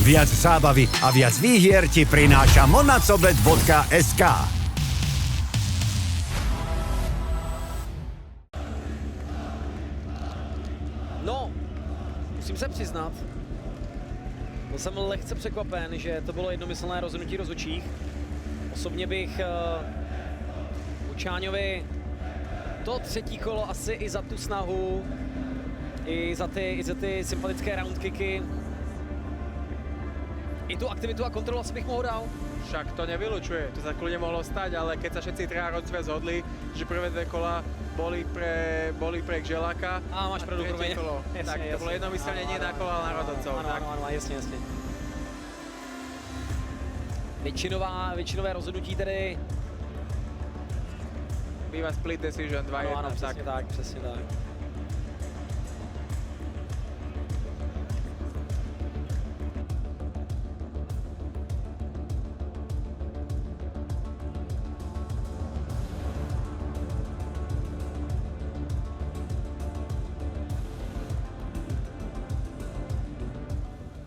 Viac zábavy a viac výhier ti prináša monacobet.sk. No, musím se přiznat, byl jsem lehce překvapen, že to bylo jednomyslné rozhodnutí rozhodčích. Osobně bych Čáňovi to třetí kolo asi i za tu snahu, i za ty sympatické roundkicky, i tu aktivitu a kontrolu asi bych mohl dal. Však to nevylučuje, to sa kľudne mohlo stať, ale keď sa všetci traja rozve zhodli, že prvé dve kola boli pre Gželáka a máš pravdu, tretie kolo, jasne, tak to bolo jednomyslne nie na kola, ale na rodovcov. Ano, jasně. Většinové rozhodnutí tedy. Býva split decision 2-1. Ano, přesně tak.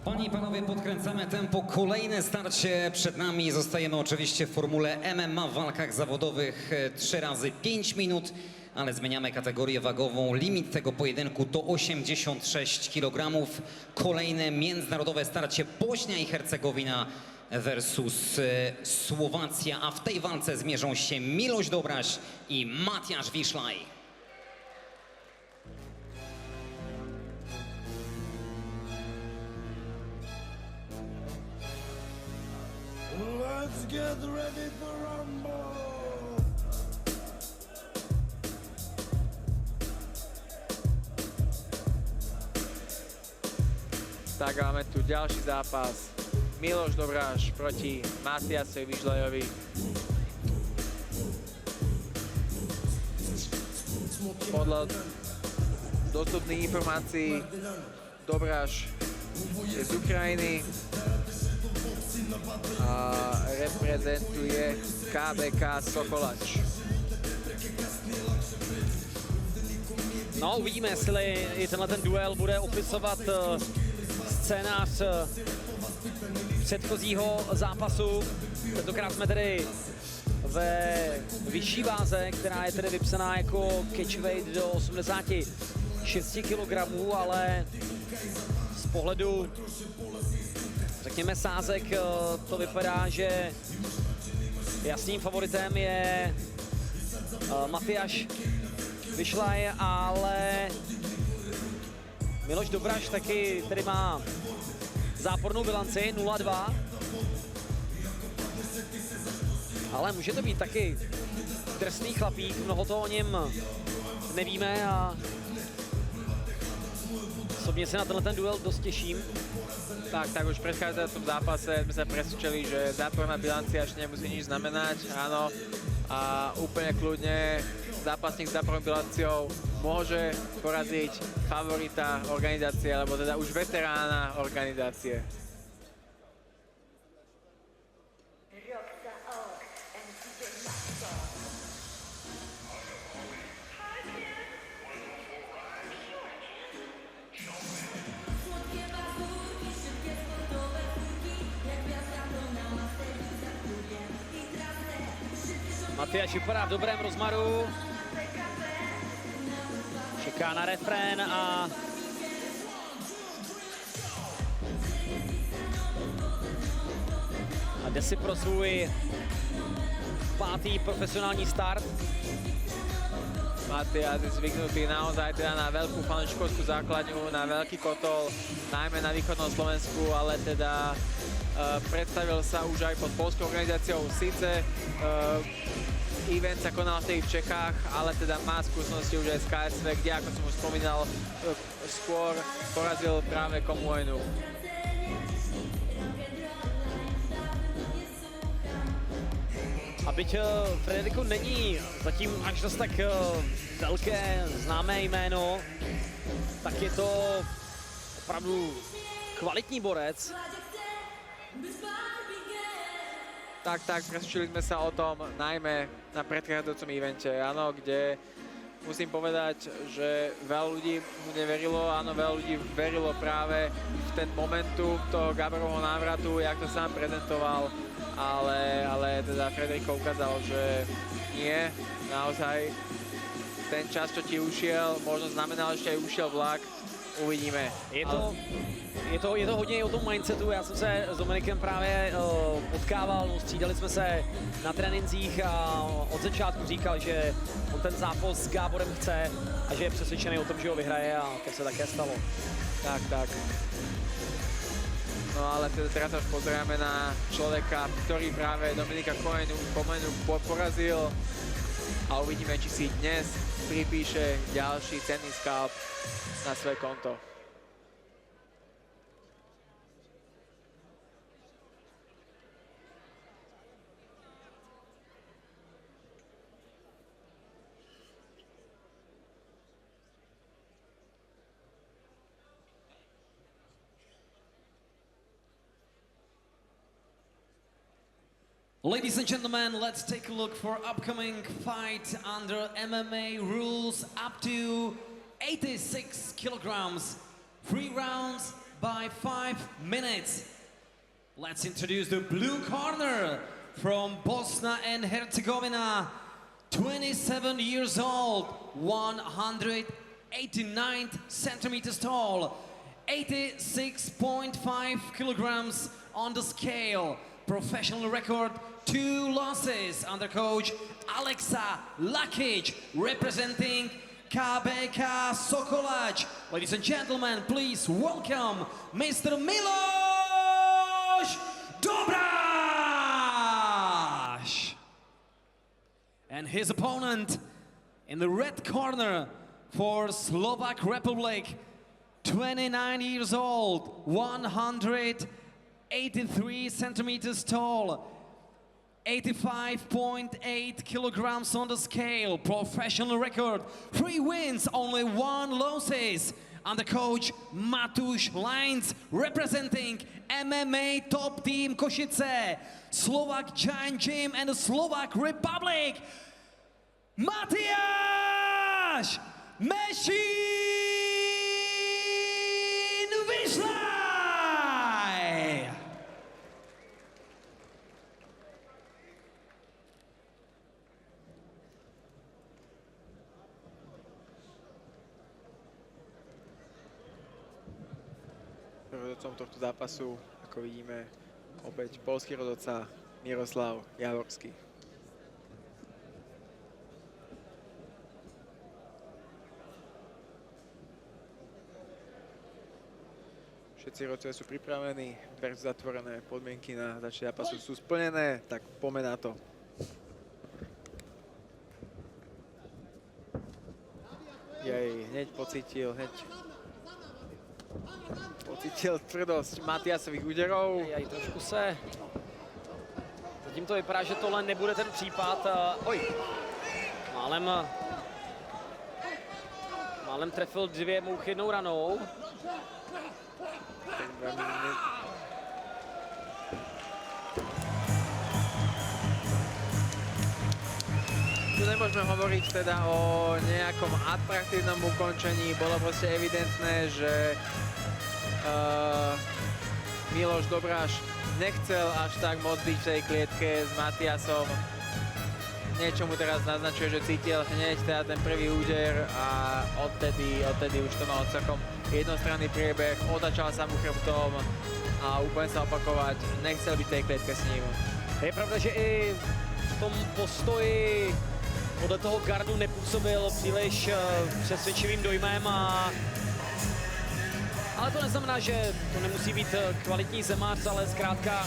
Panie i panowie, podkręcamy tempo. Kolejne starcie przed nami. Zostajemy oczywiście w formule MMA w walkach zawodowych 3 razy 5 minut, ale zmieniamy kategorię wagową. Limit tego pojedynku to 86 kg. Kolejne międzynarodowe starcie Bośnia i Hercegowina versus Słowacja, a w tej walce zmierzą się Miloš Dobraš i Matiaš Wiślaj. Let's get ready for Rumble! Tak máme tu ďalší zápas. Miloš Dobraš proti Matiasovi Wiślajovi. Podľa dostupných informácií Dobraš je z Ukrajiny a reprezentuje KBK Sokolač. No, uvidíme, jestli i tenhle ten duel bude opisovat scénář předchozího zápasu. Tentokrát jsme tedy ve vyšší váze, která je tedy vypsaná jako catchweight do 86 kg, ale z pohledu, řekněme, sázek to vypadá, že jasným favoritem je Matiaš Wiślaj, ale Miloš Dobraš taky tedy má zápornou bilanci 0-2. Ale může to být taky drsný chlapík, mnoho toho o něm nevíme a osobně se na tenhle duel dost těším. Tak už v predchádzajúcom zápase sme sa presvedčili, že záporná bilancia až nemusí nič znamenať, áno. A úplne kľudne zápasník s zápornou bilanciou môže poraziť favorita organizácie, alebo teda už veterána organizácie. Matiaš vypadá v dobrém rozmaru. Čeká na refrén a jde si pro svůj 5. profesionální start. Matias je zvyknutý naozaj teda na veľkú fanúšikovskú základňu, na veľký kotol, najmä na východnom Slovensku, ale teda predstavil sa už aj pod poľskou organizáciou. Síce event sa konal vtedy v Čechách, ale teda má skúsenosti už aj z KSV, kde, ako som už spomínal, skôr porazil práve Komuenu. A byť Frederico není zatím až dost tak velké známé jméno, tak je to opravdu kvalitní borec. Tak, presvedčili sme sa o tom najmä na predchádzajúcom evente, áno, kde musím povedať, že veľa ľudí mu neverilo, áno, veľa ľudí verilo práve v ten momentum toho Gaborovho návratu, jak to sám prezentoval, ale teda Federico ukázal, že nie, naozaj ten čas, čo ti ušiel, možno znamenal, že aj ušiel vlak, uvidíme. Je to hodně o tom mindsetu, já jsem se s Dominikem právě potkával, střídali jsme se na trénincích a od začátku říkal, že on ten zápas s Gáborem chce a že je přesvědčený o tom, že ho vyhraje a to se také stalo. Tak. No ale teda teraz už pozeráme na človeka, ktorý práve Dominika Komenu porazil a uvidíme, či si dnes pripíše ďalší cenný skalp na svoje konto. Ladies and gentlemen, let's take a look for upcoming fight under MMA rules up to 86 kilograms. 3 rounds by 5 minutes. Let's introduce the blue corner from Bosnia and Herzegovina. 27 years old, 189 centimeters tall, 86.5 kilograms on the scale. Professional record, 2 losses under coach Alexa Lakic, representing KBK Sokolac. Ladies and gentlemen, please welcome Mr. Miloš Dobraš. And his opponent in the red corner for Slovak Republic, 29 years old, 183 centimeters tall, 85.8 kilograms on the scale, professional record, 3 wins, only 1 losses. Under coach Matúš Lines, representing MMA top team Košice, Slovak Giant Gym and the Slovak Republic, Matyáš Mešín Vyšľaj! Rozhodcom tohto zápasu, ako vidíme, opäť poľský rozhodca Miroslav Javorský. Všetci rozhodcovia sú pripravení, dvere sú zatvorené, podmienky na začatie zápasu sú splnené, tak poďme na to. Hneď pocítil tvrdosť Matyásových úderov. Trošku se... Zatím to vypadá, že tohle nebude ten případ. Málem trefil 2 mouchy jednou ranou. Tu nemôžeme hovoriť teda o nejakom atraktívnom ukončení. Bolo proste evidentné, že Miloš Dobraš nechcel až tak moc byť v tej klietke s Matyásom. Niečo mu teraz naznačuje, že cítil hneď teda ten prvý úder a odtedy už to malo celkom jednostranný priebeh. Otačal sa mu chrbtom a úplne sa opakovať. Nechcel byť v tej klietke s ním. Je pravda, že i v tom postoji podle toho gardu nepůsobil příliš přesvědčivým dojmem ale to neznamená, že to nemusí být kvalitní zemář, ale zkrátka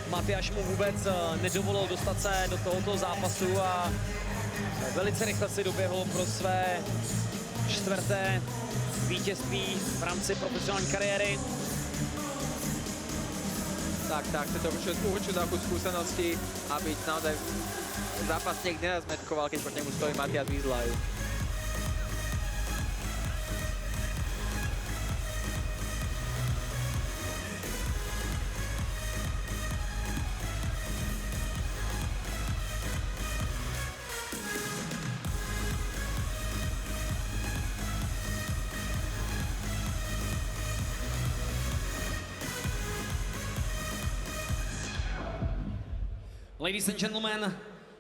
Matyáš mu vůbec nedovolil dostat se do tohoto zápasu a velice rychle si doběhl pro své 4. vítězství v rámci profesionální kariéry. Tak, to určite takú skúsenosti, aby naozaj zápasník nenazmetkoval, keď proti nemu stojí Matyáš Vyšľaj. Ladies and gentlemen,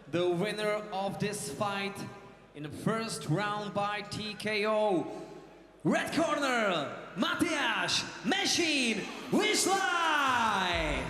the winner of this fight in the first round by TKO. Red corner, Matthias Machine Wislaj!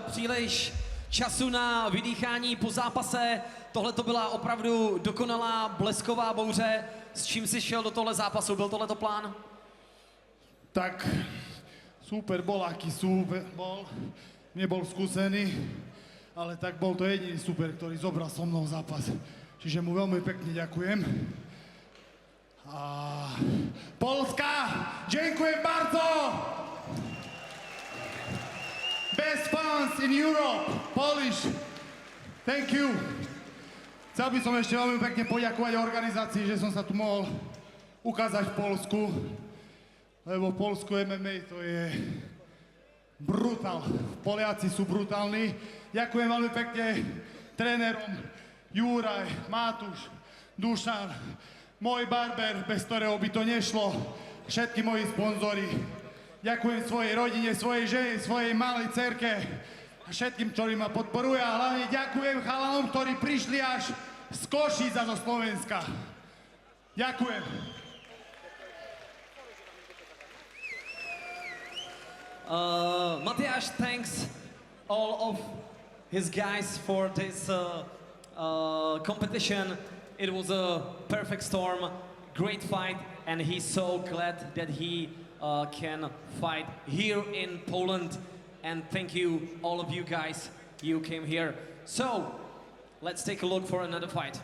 Příliš času na vydýchání po zápase. Tohle to byla opravdu dokonalá blesková bouře. S čím si šel do tohle zápasu? Byl tohleto plán? Tak super bol, aký super bol. Nebol skúsený, ale tak bol to jediný super, ktorý zobral so mnou zápas. Čiže mu veľmi pekne ďakujem. A Polska, ďakujem bardzo! Best fans in Europe, Polish. Thank you. Chcel by som ešte veľmi pekne poďakovať organizácii, že som sa tu mohol ukázať v Polsku, lebo v Polsku MMA to je brutál. Poliaci sú brutálni. Ďakujem veľmi pekne trénerom Juraj, Matúš, Dušan, môj barber, bez ktorého by to nešlo, všetky moji sponzori. Ďakujem svojej rodine, svojej žene, svojej malej dcerke a všetkým, ktorí ma podporujú. A hlavne ďakujem chalanom, ktorí prišli až z Košíc a zo Slovenska. Ďakujem. Matthias thanks all of his guys for this competition. It was a perfect storm, great fight, and he's so glad that he can fight here in Poland. And thank you, all of you guys, you came here. So, let's take a look for another fight.